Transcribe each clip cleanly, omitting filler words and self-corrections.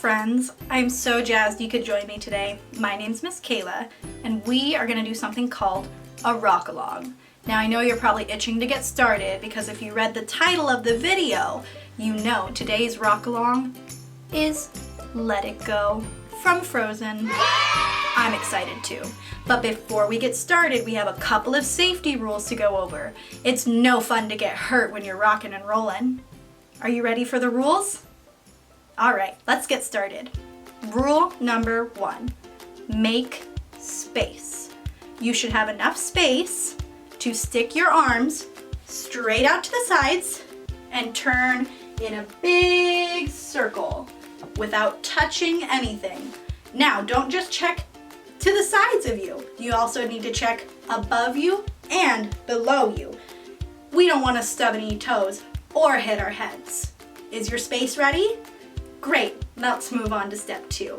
friends, I'm so jazzed you could join me today. My name's Miss Kayla, and we are gonna do something called a rock along. Now I know you're probably itching to get started because if you read the title of the video, you know today's rock along is Let It Go from Frozen. I'm excited too. But before we get started, we have a couple of safety rules to go over. It's no fun to get hurt when you're rocking and rolling. Are you ready for the rules? All right, let's get started. Rule number 1, make space. You should have enough space to stick your arms straight out to the sides and turn in a big circle without touching anything. Now, don't just check to the sides of you. You also need to check above you and below you. We don't want to stub any toes or hit our heads. Is your space ready? Great, let's move on to step 2.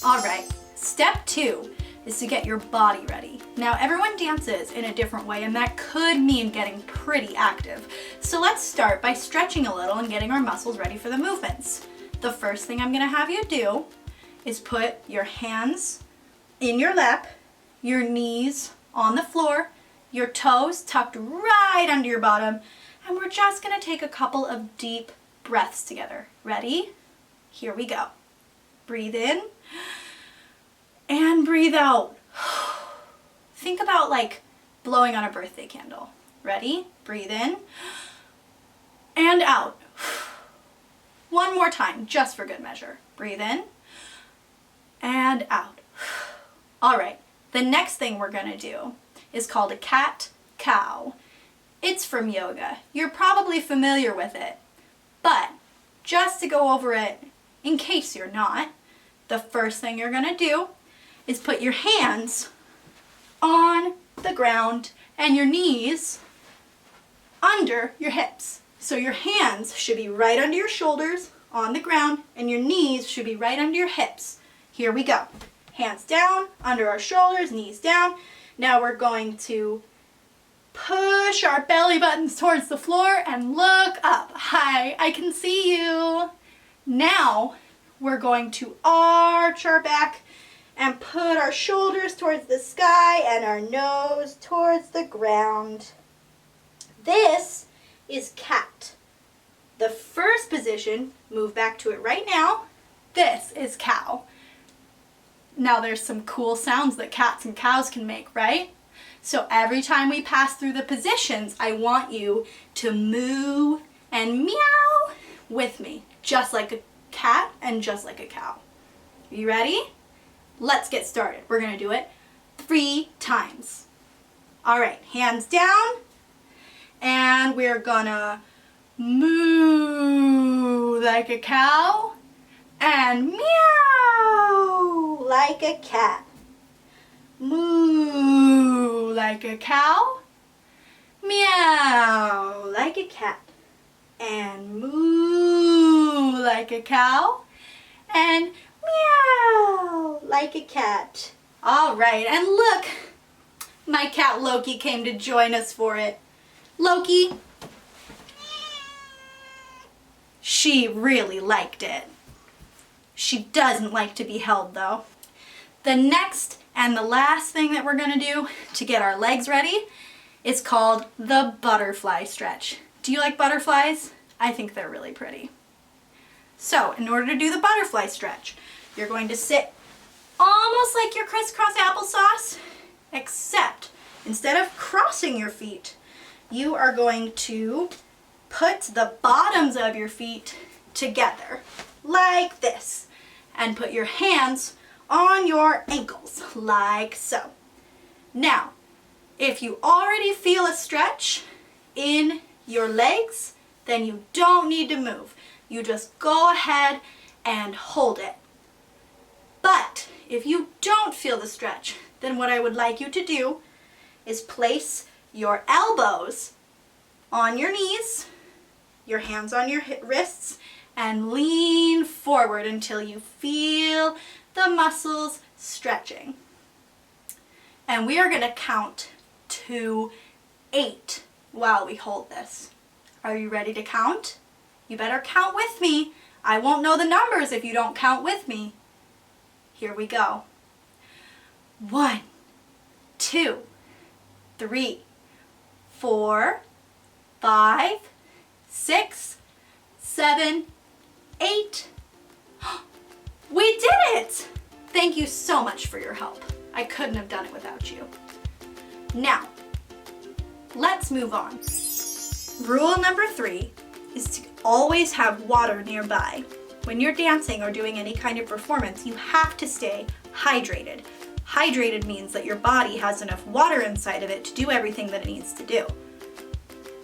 All right, step 2 is to get your body ready. Now, everyone dances in a different way, and that could mean getting pretty active. So let's start by stretching a little and getting our muscles ready for the movements. The first thing I'm gonna have you do is put your hands in your lap, your knees on the floor, your toes tucked right under your bottom, and we're just gonna take a couple of deep breaths together. Ready? Here we go. Breathe in and breathe out. Think about like blowing on a birthday candle. Ready? Breathe in and out. One more time, just for good measure. Breathe in and out. All right, the next thing we're gonna do is called a cat-cow. It's from yoga. You're probably familiar with it, but just to go over it, in case you're not, the first thing you're gonna do is put your hands on the ground and your knees under your hips. So your hands should be right under your shoulders on the ground and your knees should be right under your hips. Here we go. Hands down, under our shoulders, knees down. Now we're going to push our belly buttons towards the floor and look up. Hi, I can see you. Now we're going to arch our back and put our shoulders towards the sky and our nose towards the ground. This is cat. The first position, move back to it right now. This is cow. Now there's some cool sounds that cats and cows can make, right? So every time we pass through the positions, I want you to moo and meow with me, just like a cat and just like a cow. Are you ready? Let's get started. We're gonna do it 3 times. All right, hands down, and we're gonna moo like a cow and meow like a cat. Moo like a cow, meow like a cat, and moo like a cow, and meow like a cat. All right, and look, my cat Loki came to join us for it. Loki, she really liked it. She doesn't like to be held though. The next and the last thing that we're gonna do to get our legs ready is called the butterfly stretch. Do you like butterflies? I think they're really pretty. So in order to do the butterfly stretch, you're going to sit almost like your crisscross applesauce, except instead of crossing your feet, you are going to put the bottoms of your feet together like this and put your hands on your ankles, like so. Now, if you already feel a stretch in your legs, then you don't need to move. You just go ahead and hold it. But if you don't feel the stretch, then what I would like you to do is place your elbows on your knees, your hands on your wrists, and lean forward until you feel the muscles stretching. And we are going to count to 8 while we hold this. Are you ready to count? You better count with me. I won't know the numbers if you don't count with me. Here we go. 1, 2, 3, 4, 5, 6, 7, 8. We did it! Thank you so much for your help. I couldn't have done it without you. Now, let's move on. Rule number 3 is to always have water nearby. When you're dancing or doing any kind of performance, you have to stay hydrated. Hydrated means that your body has enough water inside of it to do everything that it needs to do.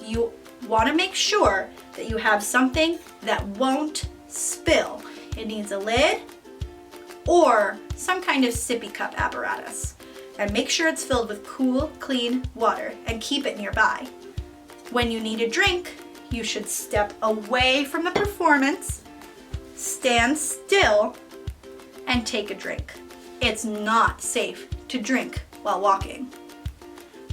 You want to make sure that you have something that won't spill. It needs a lid or some kind of sippy cup apparatus. And make sure it's filled with cool, clean water and keep it nearby. When you need a drink, you should step away from the performance, stand still, and take a drink. It's not safe to drink while walking.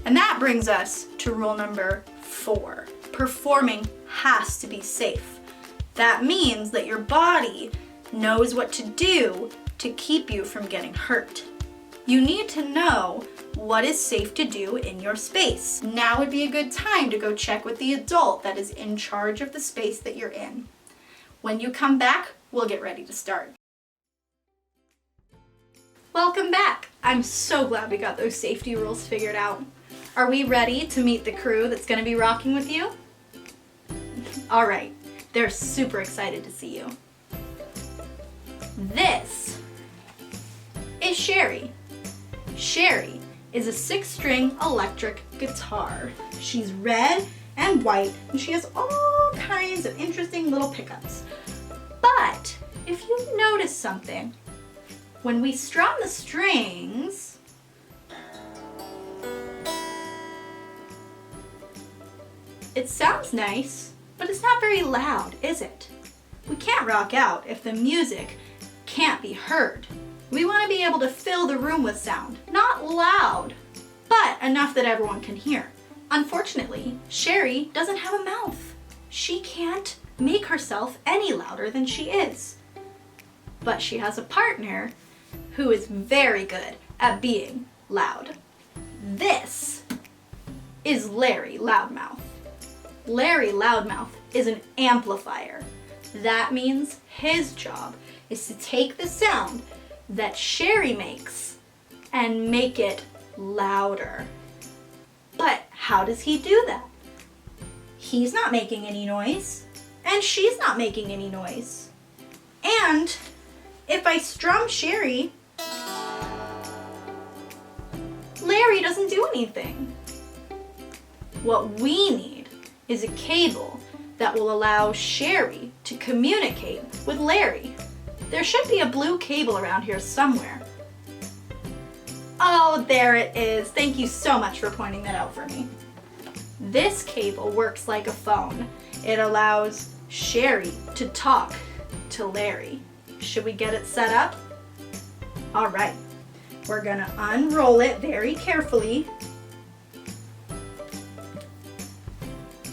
And that brings us to rule number 4. Performing has to be safe. That means that your body knows what to do to keep you from getting hurt. You need to know what is safe to do in your space. Now would be a good time to go check with the adult that is in charge of the space that you're in. When you come back, we'll get ready to start. Welcome back. I'm so glad we got those safety rules figured out. Are we ready to meet the crew that's going to be rocking with you? All right, they're super excited to see you. This is Sherry. Sherry is a 6-string electric guitar. She's red and white, and she has all kinds of interesting little pickups. But if you notice something, when we strum the strings, it sounds nice, but it's not very loud, is it? We can't rock out if the music can't be heard. We want to be able to fill the room with sound, not loud, but enough that everyone can hear. Unfortunately, Sherry doesn't have a mouth. She can't make herself any louder than she is. But she has a partner who is very good at being loud. This is Larry Loudmouth. Larry Loudmouth is an amplifier. That means his job is to take the sound that Sherry makes and make it louder. But how does he do that? He's not making any noise, and she's not making any noise. And if I strum Sherry, Larry doesn't do anything. What we need is a cable that will allow Sherry to communicate with Larry. There should be a blue cable around here somewhere. Oh, there it is. Thank you so much for pointing that out for me. This cable works like a phone. It allows Sherry to talk to Larry. Should we get it set up? All right, we're gonna unroll it very carefully.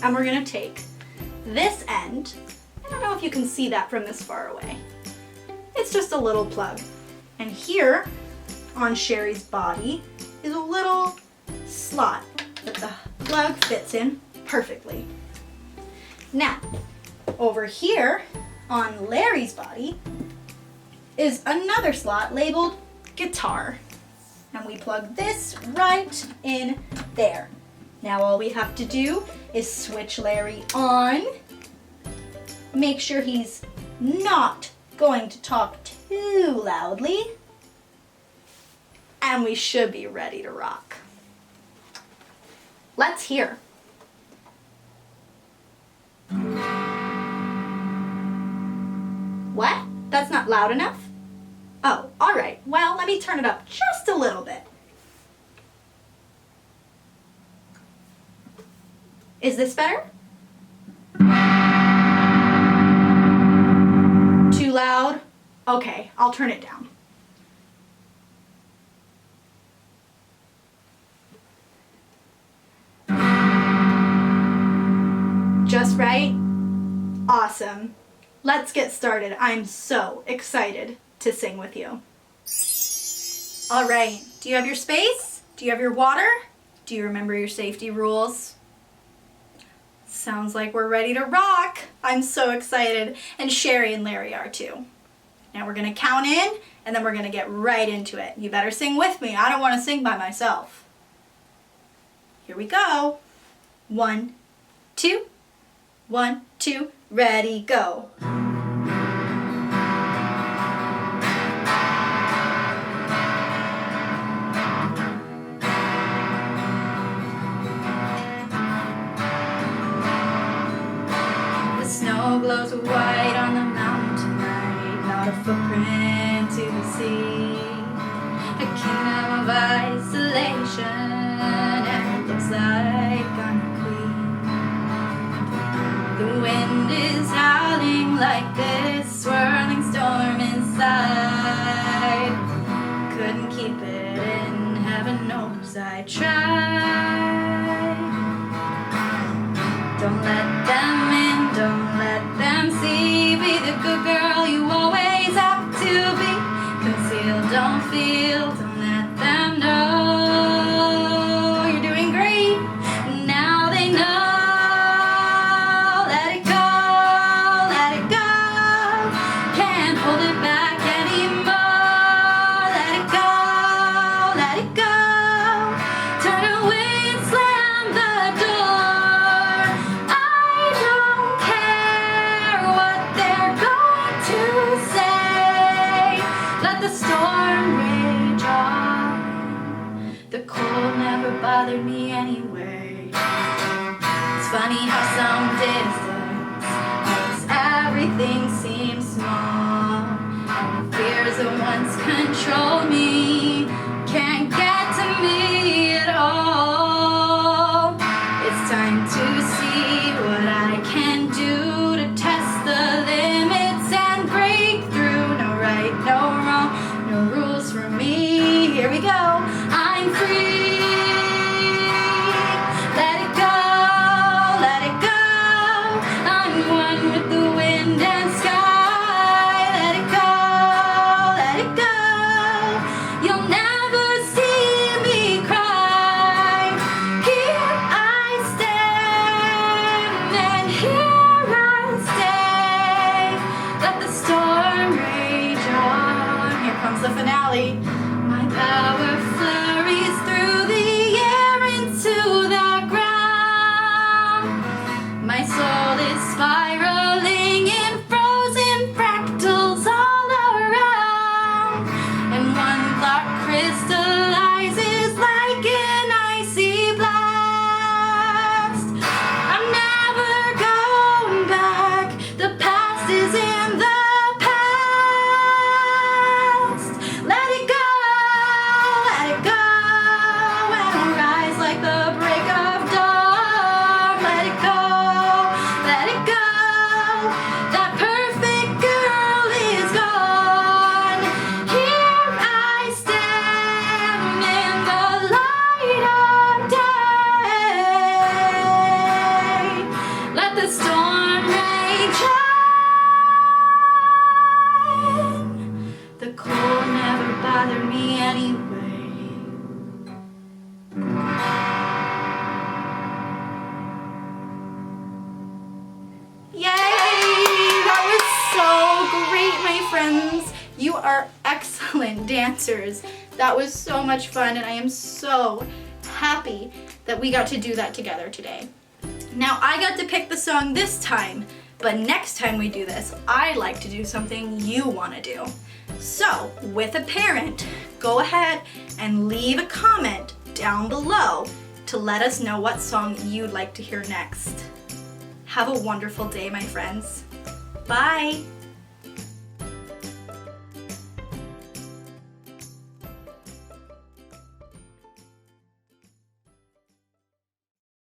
And we're gonna take this end. I don't know if you can see that from this far away. It's just a little plug. And here on Sherry's body is a little slot that the plug fits in perfectly. Now, over here on Larry's body is another slot labeled guitar. And we plug this right in there. Now all we have to do is switch Larry on. Make sure he's not going to talk too loudly. And we should be ready to rock. Let's hear. What? That's not loud enough? Oh, all right. Well, let me turn it up just a little bit. Is this better? Too loud? Okay, I'll turn it down. Just right? Awesome. Let's get started. I'm so excited to sing with you. All right, do you have your space? Do you have your water? Do you remember your safety rules? Sounds like we're ready to rock. I'm so excited, and Sherry and Larry are too. Now we're gonna count in, and then we're gonna get right into it. You better sing with me. I don't wanna sing by myself. Here we go. 1, 2, 1, 2, ready, go. The snow glows white on the mountain tonight, not a footprint to be seen. A kingdom of isolation, and it looks like I'm a queen. The wind is howling like this swirling storm inside. Couldn't keep it in, heaven knows I tried. Don't let them in, don't let them see. Be the good girl you always have to be. Conceal, don't feel, don't let them know. You're doing great, now they know. Let it go, let it go. Can't hold it back anymore. Let it go, let it go. Turn away and slam the door. I don't care what they're going to say. Let the storm rage on. The cold never bothered me anyway. It's funny how some distance makes everything seem small. And the fears that once controlled me can't get to me at all. It's time to see what I can do to test the limits and break through. No right, no wrong, no rules for me. Here we go. I'm free. Let it go, let it go. I'm one with the wind and sky. Let it go, let it go. You'll never see me cry. Here I stand, and here I stay. Let the storm rage on. Here comes the finale. My power flurries through the air into the ground. My soul is spiraling in frozen fractals all around. And one thought crystallizes like an icy blast. I'm never going back. The past is in the past. Let it go, let it go. And I'll rise like the break of dawn. Let it go, let it go. That perfect girl is gone. Here I stand in the light of day. Let the storm rage on. The cold never bothered me anyway. Yay! That was so great, my friends. You are excellent dancers. That was so much fun, and I am so happy that we got to do that together today. Now, I got to pick the song this time, but next time we do this, I like to do something you want to do. So, with a parent, go ahead and leave a comment down below to let us know what song you'd like to hear next. Have a wonderful day, my friends. Bye!